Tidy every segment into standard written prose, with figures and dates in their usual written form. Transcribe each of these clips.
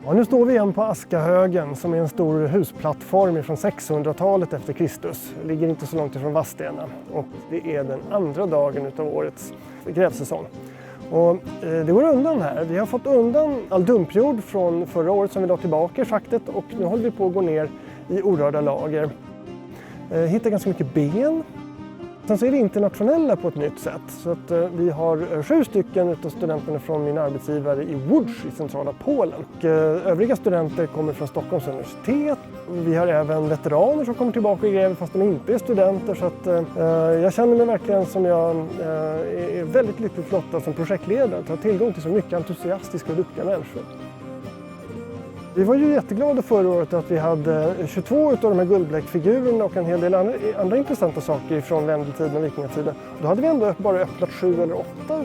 Ja, nu står vi igen på Askahögen som är en stor husplattform från 600-talet efter Kristus. Det ligger inte så långt ifrån Vadstena och det är den andra dagen utav årets grävsäsong. Och det går undan här. Vi har fått undan all dumpjord från förra året som vi la tillbaka i schaktet och nu håller vi på att gå ner i orörda lager. Hittar ganska mycket ben. Sen så är vi internationella på ett nytt sätt. Så att vi har 7 stycken av studenterna från min arbetsgivare i Łódź i centrala Polen. Och övriga studenter kommer från Stockholms universitet. Vi har även veteraner som kommer tillbaka och gräver fast de inte är studenter. Så att jag känner mig verkligen som jag är väldigt lyckligt lottad som projektledare. Att ha tillgång till så mycket entusiastiska och duktiga människor. Vi var ju jätteglada förra året att vi hade 22 av de här guldbläckfigurerna och en hel del andra intressanta saker från vendeltiden och vikingatiden. Då hade vi ändå bara öppnat 7 eller 8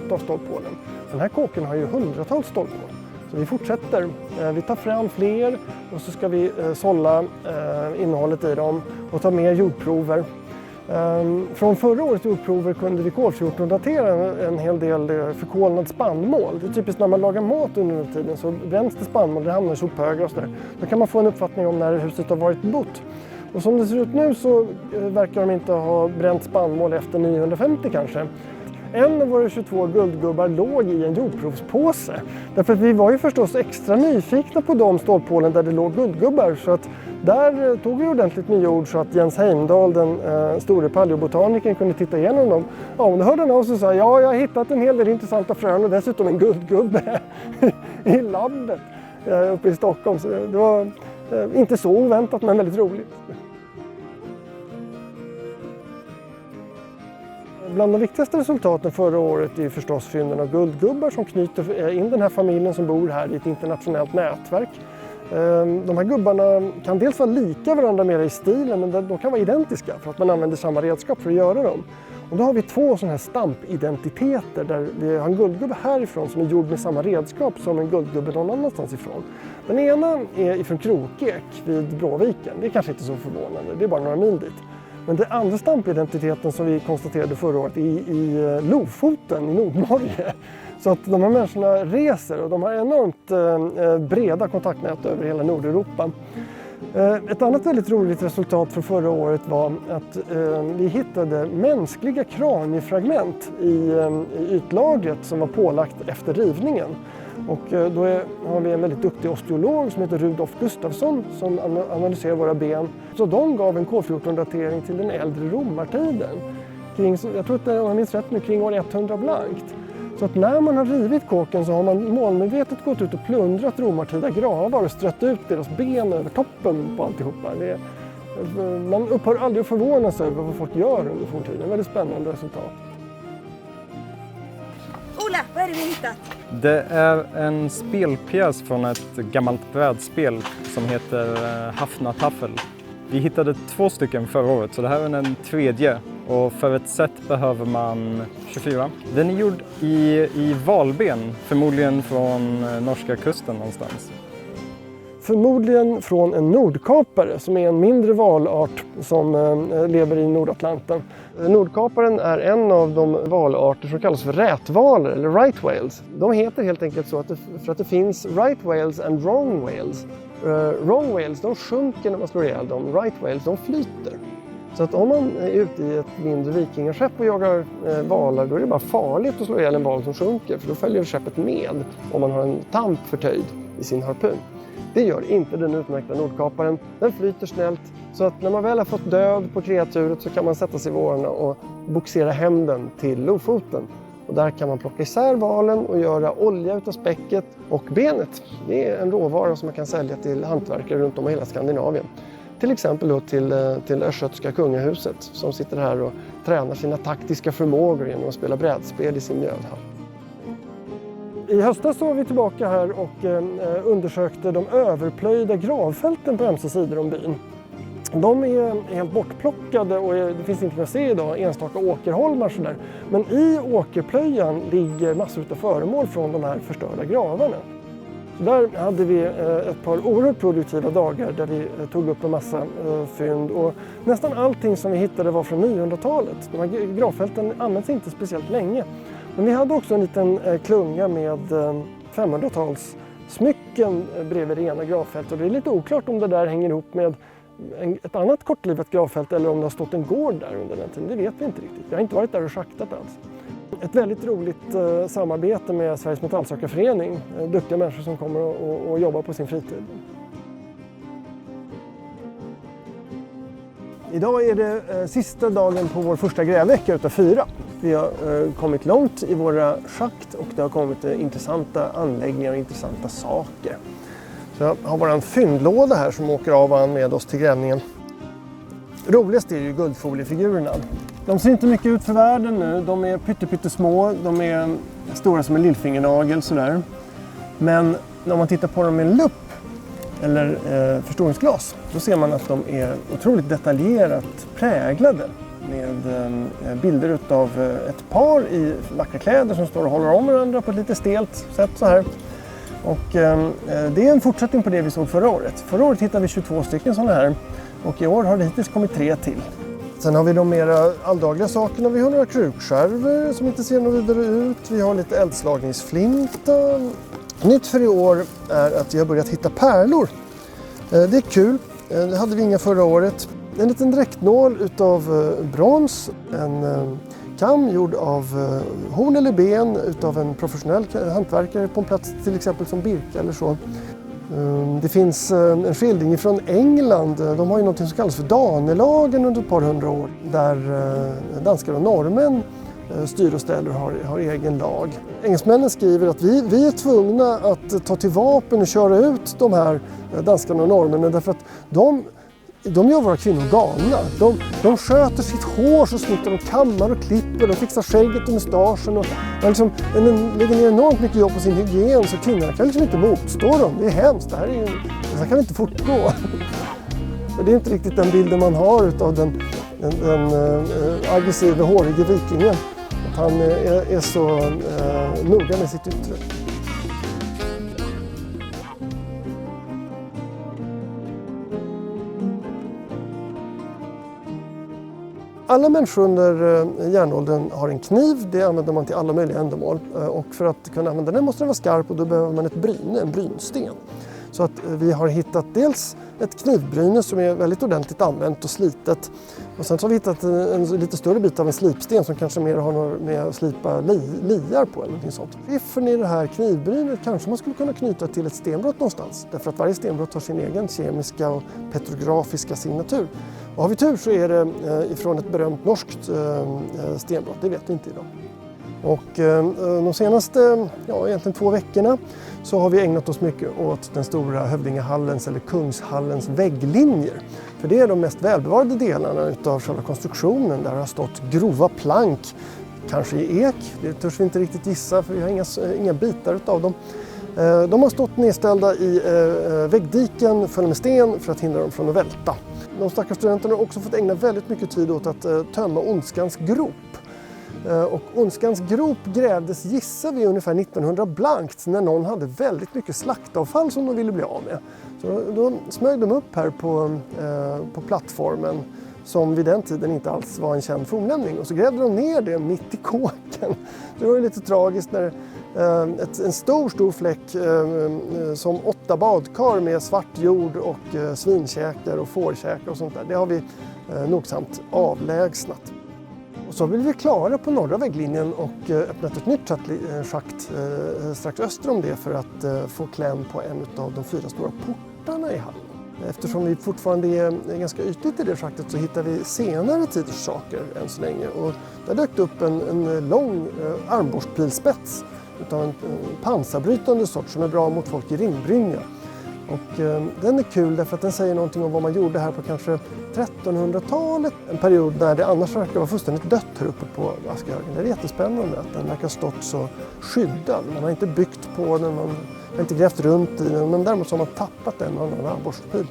av stålpålen. Den här kåken har ju hundratals stålpål. Så vi fortsätter. Vi tar fram fler och så ska vi sålla innehållet i dem och ta mer jordprover. Från förra årets jordprover kunde vi kol-14-datera en hel del förkolnad spannmål. Det är typiskt när man lagar mat under den tiden så bränns det spannmål, det hamnar i sophögar och sådär. Då kan man få en uppfattning om när huset har varit bott. Och som det ser ut nu så verkar de inte ha bränt spannmål efter 950 kanske. En av våra 22 guldgubbar låg i en jordprovspåse. Därför att vi var ju förstås extra nyfikna på de stålpålen där det låg guldgubbar. Så att där tog vi ordentligt med jord så att Jens Heimdall, den store paleobotanikern, kunde titta igenom dem. Ja, och då hörde han av sig och sa ja, jag har hittat en hel del intressanta frön och dessutom en guldgubbe i labbet uppe i Stockholm. Så det var inte så oväntat men väldigt roligt. Bland de viktigaste resultaten förra året är förstås fynden av guldgubbar som knyter in den här familjen som bor här i ett internationellt nätverk. De här gubbarna kan dels vara lika varandra mer i stilen men de kan vara identiska för att man använder samma redskap för att göra dem. Och då har vi 2 sådana här stampidentiteter där vi har en guldgubbe härifrån som är gjord med samma redskap som en guldgubbe någon annanstans ifrån. Den ena är ifrån Krokek vid Bråviken, det är kanske inte så förvånande, det är bara några mil dit. Men den andra stampidentiteten som vi konstaterade förra året är i Lofoten i Nordnorge. Så att de här människorna reser och de har enormt breda kontaktnät över hela Nordeuropa. Ett annat väldigt roligt resultat från förra året var att vi hittade mänskliga kraniefragment i ytlagret som var pålagt efter rivningen. Och då har vi en väldigt duktig osteolog som heter Rudolf Gustafsson som analyserar våra ben. Så de gav en K14-datering till den äldre romartiden. Jag tror att om jag minns rätt nu kring år 100 blankt. Så att när man har rivit kåken så har man målmedvetet gått ut och plundrat romartida gravar och strött ut deras ben över toppen på alltihopa. Man upphör aldrig att förvåna sig över vad folk gör under forntiden. Väldigt spännande resultat. Ola, vad är det vi hittat? Det är en spelpjäs från ett gammalt brädspel som heter Hafnataffel. Vi hittade 2 stycken förra året så det här är den tredje. Och för ett set behöver man 24. Den är gjord i valben, förmodligen från norska kusten någonstans. Förmodligen från en nordkapare som är en mindre valart som lever i Nordatlanten. Nordkaparen är en av de valarter som kallas för rätvaler eller right whales. De heter helt enkelt så för att det finns right whales and wrong whales. Wrong whales de sjunker när man slår ihjäl dem, right whales de flyter. Så att om man är ute i ett mindre vikingaskepp och jagar valar då är det bara farligt att slå ihjäl en val som sjunker för då följer skeppet med om man har en tamp förtöjd i sin harpun. Det gör inte den utmärkta nordkaparen. Den flyter snällt så att när man väl har fått död på kreaturet så kan man sätta sig i vårarna och boxera hem den till Lofoten. Och där kan man plocka isär valen och göra olja utav späcket och benet. Det är en råvara som man kan sälja till hantverkare runt om i hela Skandinavien. Till exempel då till östgötska kungahuset som sitter här och tränar sina taktiska förmågor genom att spela brädspel i sin mjödhall. I höstas så var vi tillbaka här och undersökte de överplöjda gravfälten på ömse sidor om byn. De är helt bortplockade och det finns inte att se idag, enstaka åkerholmar sådär. Men i åkerplöjan ligger massor av föremål från de här förstörda gravarna. Så där hade vi ett par oerhört produktiva dagar där vi tog upp en massa fynd och nästan allting som vi hittade var från 900-talet. De här gravfälten används inte speciellt länge. Men vi hade också en liten klunga med 500-tals smycken bredvid det ena gravfältet. Och det är lite oklart om det där hänger ihop med ett annat kortlivat gravfält eller om det har stått en gård där under den tiden. Det vet vi inte riktigt. Jag har inte varit där och schaktat alls. Ett väldigt roligt samarbete med Sveriges Metallsökarförening. Duktiga människor som kommer och jobbar på sin fritid. Idag är det sista dagen på vår första grävvecka utav 4. Vi har kommit långt i våra schakt och det har kommit intressanta anläggningar och intressanta saker. Så jag har bara en fyndlåda här som åker av och an med oss till grävningen. Roligast är ju guldfoliefigurerna. De ser inte mycket ut för världen nu. De är pyttesmå, de är stora som en lillfingernagel sådär. Men när man tittar på dem med en lupp eller förstoringsglas, då ser man att de är otroligt detaljerat präglade med bilder utav ett par i vackra kläder som står och håller om varandra på ett lite stelt sätt så här. Och det är en fortsättning på det vi såg förra året. Förra året hittade vi 22 stycken sådana här och i år har det hittills kommit 3 till. Sen har vi de mera alldagliga sakerna. Vi har några krukskärvor som inte ser något vidare ut. Vi har lite eldslagningsflinta. Nytt för i år är att vi har börjat hitta pärlor. Det är kul. Det hade vi inga förra året. En liten dräktnål utav brons. En kam gjord av horn eller ben utav en professionell hantverkare på en plats till exempel som Birka eller så. Det finns en skildring från England. De har ju något som kallas för Danelagen under ett par hundra år. Där danskar och norrmän styr och ställer har egen lag. Engelsmännen skriver att vi är tvungna att ta till vapen och köra ut de här danskarna och norrmännen därför att de gör våra kvinnor galna. De sköter sitt hår så snyggt, de kammar och klipper, de fixar skägget och mustaschen. De lägger ner enormt mycket jobb på sin hygien så kvinnorna kan liksom inte motstå dem. Det är hemskt, det här kan inte fortgå. Det är inte riktigt den bilden man har av den aggressiva, hårige vikingen. Att han är så noga med sitt yttre. Alla människor under järnåldern har en kniv, det använder man till alla möjliga ändamål. Och för att kunna använda den måste den vara skarp och då behöver man ett bryne, en brynsten. Så att vi har hittat dels ett knivbryne som är väldigt ordentligt använt och slitet. Och sen så har vi hittat en lite större bit av en slipsten som kanske mer har något med att slipa liar på eller någonting sånt. Riffen i det här knivbrynet kanske man skulle kunna knyta till ett stenbrott någonstans. Därför att varje stenbrott har sin egen kemiska och petrografiska signatur. Och har vi tur så är det ifrån ett berömt norskt stenbrott, det vet vi inte idag. Och de senaste, egentligen 2 veckorna så har vi ägnat oss mycket åt den stora Hövdingahallens eller Kungshallens vägglinjer. För det är de mest välbevarade delarna utav själva konstruktionen. Där har stått grova plank, kanske i ek, det törs vi inte riktigt gissa för vi har inga bitar utav dem. De har stått nedställda i väggdiken fulla med sten för att hindra dem från att välta. De stackars studenterna har också fått ägna väldigt mycket tid åt att tömma ondskans grop. Och ondskans grop grävdes, gissar vi, ungefär 1900 blankt när någon hade väldigt mycket slaktavfall som de ville bli av med. Så då smög de upp här på plattformen som vid den tiden inte alls var en känd fornlämning. Och så grävde de ner det mitt i kåken. Det var lite tragiskt när en stor fläck som 8 badkar med svart jord och svinkäkar och fårkäkar och sånt där. Det har vi nogsamt avlägsnat. Och så blev vi klara på norra vägglinjen och öppnat ett nytt schakt strax öster om det för att få kläm på en av de 4 stora portarna i hallen. Eftersom vi fortfarande är ganska ytligt i det schaktet så hittar vi senare tiders saker än så länge. Och där dök det upp en lång armborstpilspets utav en pansarbrytande sort som är bra mot folk i ringbrynja. Och den är kul därför att den säger någonting om vad man gjorde här på kanske 1300-talet. En period när det annars verkar vara fullständigt dött här uppe på Askahögen. Det är jättespännande att den verkar ha stått så skyddad. Man har inte byggt på den, man har inte grävt runt i den, men däremot så har man tappat en annan armborstpil.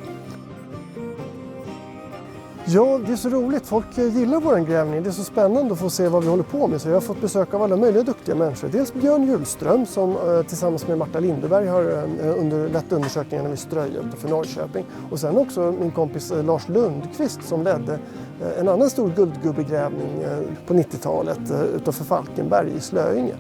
Ja, det är så roligt. Folk gillar vår grävning. Det är så spännande att få se vad vi håller på med. Så jag har fått besök av alla möjliga duktiga människor. Dels Björn Hjulström som tillsammans med Marta Lindeberg har lett undersökningarna vid Ströje utanför Norrköping. Och sen också min kompis Lars Lundqvist som ledde en annan stor guldgubbegrävning på 90-talet utanför Falkenberg i Slöinge.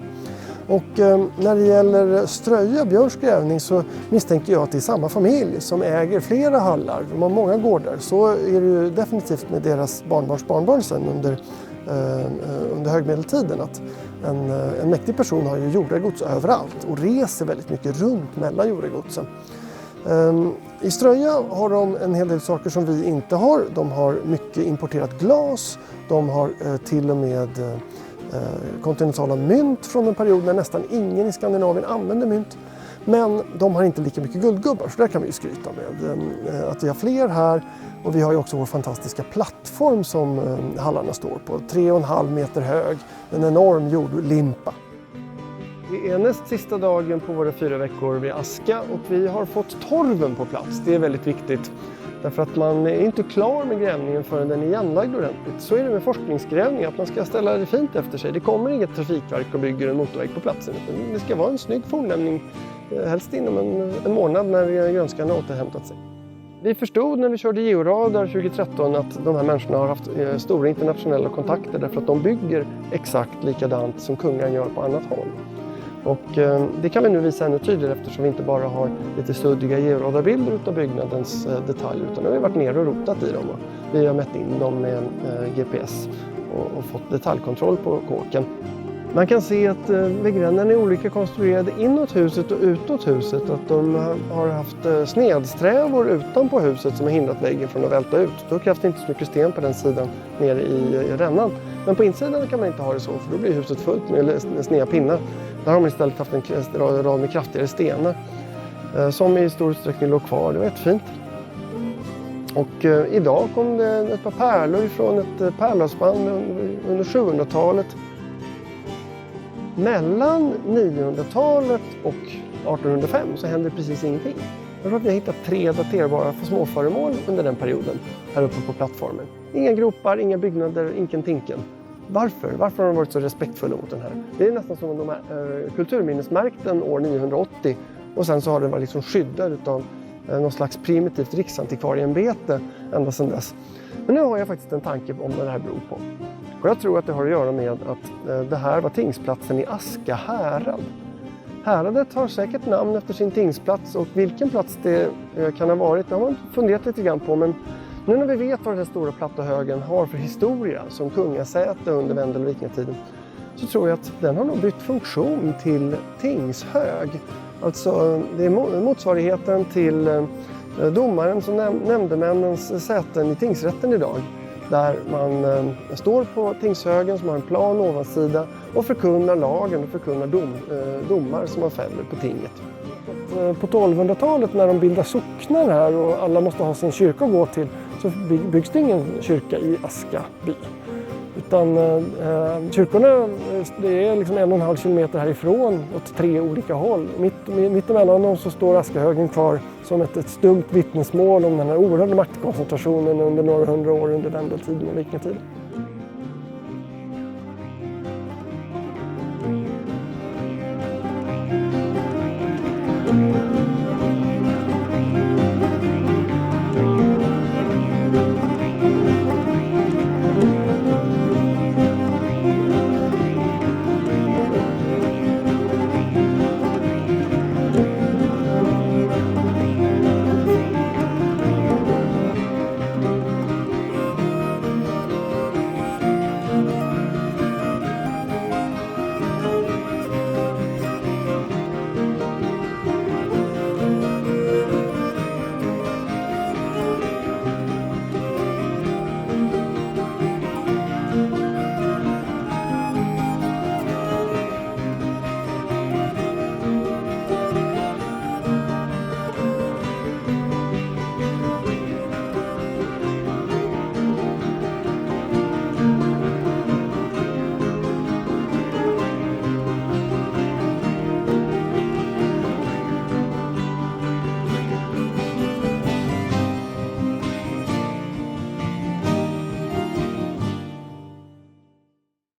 Och när det gäller Ströja, Björns grävning, så misstänker jag att det är samma familj som äger flera hallar. De har många gårdar. Så är det ju definitivt med deras barnbarn sen under högmedeltiden. Att en mäktig person har ju jordagods överallt och reser väldigt mycket runt mellan jordagodsen. I Ströja har de en hel del saker som vi inte har. De har mycket importerat glas. De har till och med kontinentala mynt från en period när nästan ingen i Skandinavien använde mynt. Men de har inte lika mycket guldgubbar, så där kan vi ju skryta med. Att vi har fler här, och vi har ju också vår fantastiska plattform som hallarna står på. 3,5 meter hög, en enorm jordlimpa. Det är näst sista dagen på våra 4 veckor vid Aska och vi har fått torven på plats. Det är väldigt viktigt. Därför att man är inte klar med grävningen förrän den är igenlagd ordentligt. Så är det med forskningsgrävning, att man ska ställa det fint efter sig. Det kommer inget trafikverk och bygger en motorväg på platsen. Det ska vara en snygg fornlämning, helst inom en månad när grönskan har återhämtat sig. Vi förstod när vi körde georadar 2013 att de här människorna har haft stora internationella kontakter därför att de bygger exakt likadant som kungen gör på annat håll. Och det kan vi nu visa ännu tydligare eftersom vi inte bara har lite suddiga georadarbilder av byggnadens detaljer, utan vi har varit ner och rotat i dem. Och vi har mätt in dem med GPS och fått detaljkontroll på kåken. Man kan se att väggränderna är olika konstruerade inåt huset och utåt huset. Att de har haft snedsträvor utanpå huset som har hindrat väggen från att välta ut. Då krävs det inte så mycket sten på den sidan nere i rännan. Men på insidan kan man inte ha det så, för då blir huset fullt med sneda pinnar. Där har man istället haft en rad med kraftigare stenar som i stor utsträckning låg kvar. Det var jättefint. Och idag kom det ett par pärlor från ett pärlhalsband under 700-talet. Mellan 900-talet och 1805 så hände precis ingenting. Jag tror att vi har hittat 3 daterbara småföremål under den perioden här uppe på plattformen. Inga gropar, inga byggnader, ingen tinken. Varför? Varför har de varit så respektfulla mot den här? Det är nästan som om de är kulturminnesmärkten år 980 och sen så har den varit liksom skyddad av någon slags primitivt riksantikvarieämbete ända sedan dess. Men nu har jag faktiskt en tanke om vad det här beror på. Och jag tror att det har att göra med att det här var tingsplatsen i Aska härad. Häradet har säkert namn efter sin tingsplats och vilken plats det kan ha varit, det har man funderat lite grann på. Men nu när vi vet vad den här stora platta högen har för historia som kungasäte under Vendel- och vikingatiden, så tror jag att den har nog bytt funktion till tingshög. Alltså det är motsvarigheten till domarens och nämndemännens säten i tingsrätten idag. Där man står på tingshögen som har en plan ovansida och förkunnar lagen och förkunnar domar som man fäller på tinget. På 1200-talet när de bildar socknar här och alla måste ha sin kyrka att gå till, så byggs det ingen kyrka i Aska by. Utan kyrkorna, det är liksom 1,5 kilometer härifrån åt 3 olika håll. Mitt emellan dem så står Askahögen kvar som ett stumt vittnesmål om den här oerhörda maktkoncentrationen under några hundra år under Vendeltiden och vikingatiden.